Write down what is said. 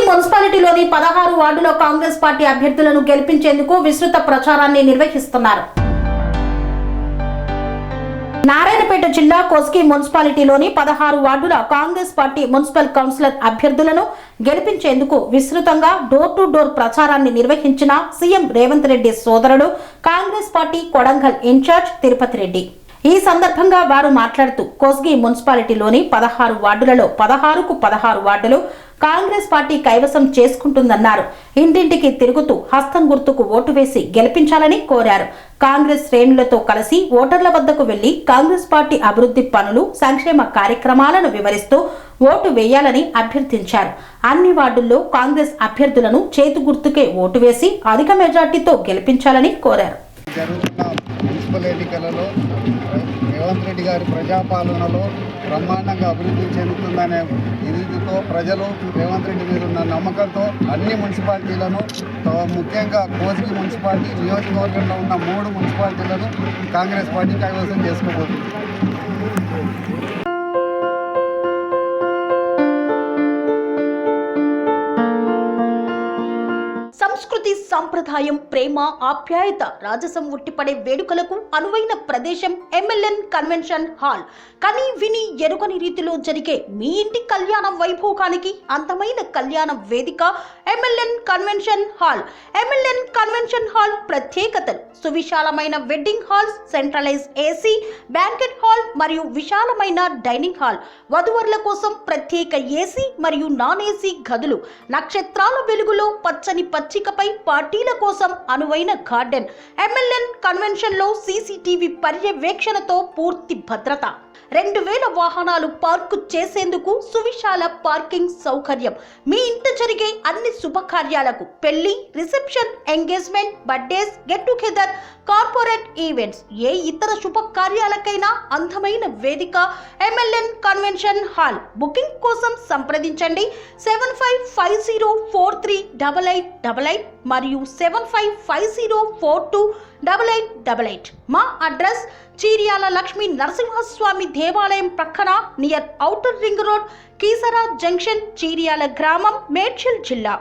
మున్సిపాలిటీలోని 16 వార్డులో కాంగ్రెస్ పార్టీ అభ్యర్థులను గెలిపించేందుకు విస్తృత ప్రచారాన్ని నిర్వహిస్తున్నారు. నారాయణపేట జిల్లా కోస్గి మున్సిపాలిటీలోని 16 వార్డుల కాంగ్రెస్ పార్టీ మున్సిపల్ కౌన్సిలర్ అభ్యర్థులను గెలిపించేందుకు విస్తృతంగా డోర్ టు డోర్ ప్రచారాన్ని నిర్వహించిన సీఎం రేవంత్ రెడ్డి సోదరుడు కాంగ్రెస్ పార్టీ కొడంగల్ ఇన్ఛార్జ్ తిరుపతి రెడ్డి. ఈ సందర్భంగా వారు మాట్లాడుతూ కోస్గి మున్సిపాలిటీలోని 16 వార్డులలో 16కు 16 వార్డులు కాంగ్రెస్ పార్టీ కైవసం చేసుకుంటుందన్నారు. ఇంటింటికి తిరుగుతూ హస్తం గుర్తుకు ఓటు వేసి గెలిపించాలని కోరారు. కాంగ్రెస్ శ్రేణులతో కలిసి ఓటర్ల వద్దకు వెళ్లి కాంగ్రెస్ పార్టీ అభివృద్ధి పనులు, సంక్షేమ కార్యక్రమాలను వివరిస్తూ ఓటు వేయాలని అభ్యర్థించారు. అన్ని వార్డుల్లో కాంగ్రెస్ అభ్యర్థులను చేతు గుర్తుకే ఓటు వేసి అధిక మెజార్టీతో గెలిపించాలని కోరారు. మున్సిపల్ ఎన్నికలలో రేవంత్ రెడ్డి గారి ప్రజాపాలనలో బ్రహ్మాండంగా అభివృద్ధి చెందుతుందనే ఇదితో ప్రజలు రేవంత్ రెడ్డి మీద ఉన్న నమ్మకంతో అన్ని మున్సిపాలిటీలను, ముఖ్యంగా కోస్గి మున్సిపాలిటీ నియోజకవర్గంలో ఉన్న 3 మున్సిపాలిటీలను కాంగ్రెస్ పార్టీ కైవసం చేసుకోబోతుంది. సంస్కృతి, సంప్రదాయం, ప్రేమ, ఆప్యాయత, రాజసం ఉట్టిపడే వేడుకలకు అనువైన ప్రదేశం ఎంఎల్ఎన్ కన్వెన్షన్ హాల్. కని విని ఎరుగని రీతిలో జరిగే మీ ఇంటి కళ్యాణ వైభోగానికి అందమైన కళ్యాణ వేదిక MLN convention hall. MLN convention hall ప్రత్యేకతలు: సువిశాలమైన wedding halls, centralize AC banquet hall మరియు విశాలమైన డైనింగ్ హాల్, వధువరుల కోసం ప్రత్యేక ఏసీ మరియు నాన్ ఏసీ గదులు, నక్షత్రాల వెలుగులో పచ్చని పచ్చికపై పార్టీల కోసం అనువైన గార్డెన్. ఎంఎల్ఎన్ కన్వెన్షన్ లో సీసీటీవీ పర్యవేక్షణతో పూర్తి భద్రత, 2000 వాహనాలు పార్కు చేసేందుకు సువిశాల పార్కింగ్ సౌకర్యం. మీ ఇంట జరిగే అన్ని శుభకార్యాలకు, పెళ్లి, reception, engagement, birthdays, get together, corporate events, ఏ ఇతర శుభకార్యాలకైనా అందమైన వేదిక ఎంఎల్ఎన్ కన్వెన్షన్ హాల్. బుకింగ్ కోసం సంప్రదించండి 7550438888 మరియు 7550428888. మా అడ్రస్ చీర్యాల లక్ష్మీ నరసింహస్వామి దేవాలయం ప్రక్కన, near outer ring road, Keesara junction, Cheeryal గ్రామం, మేడ్చల్ జిల్లా.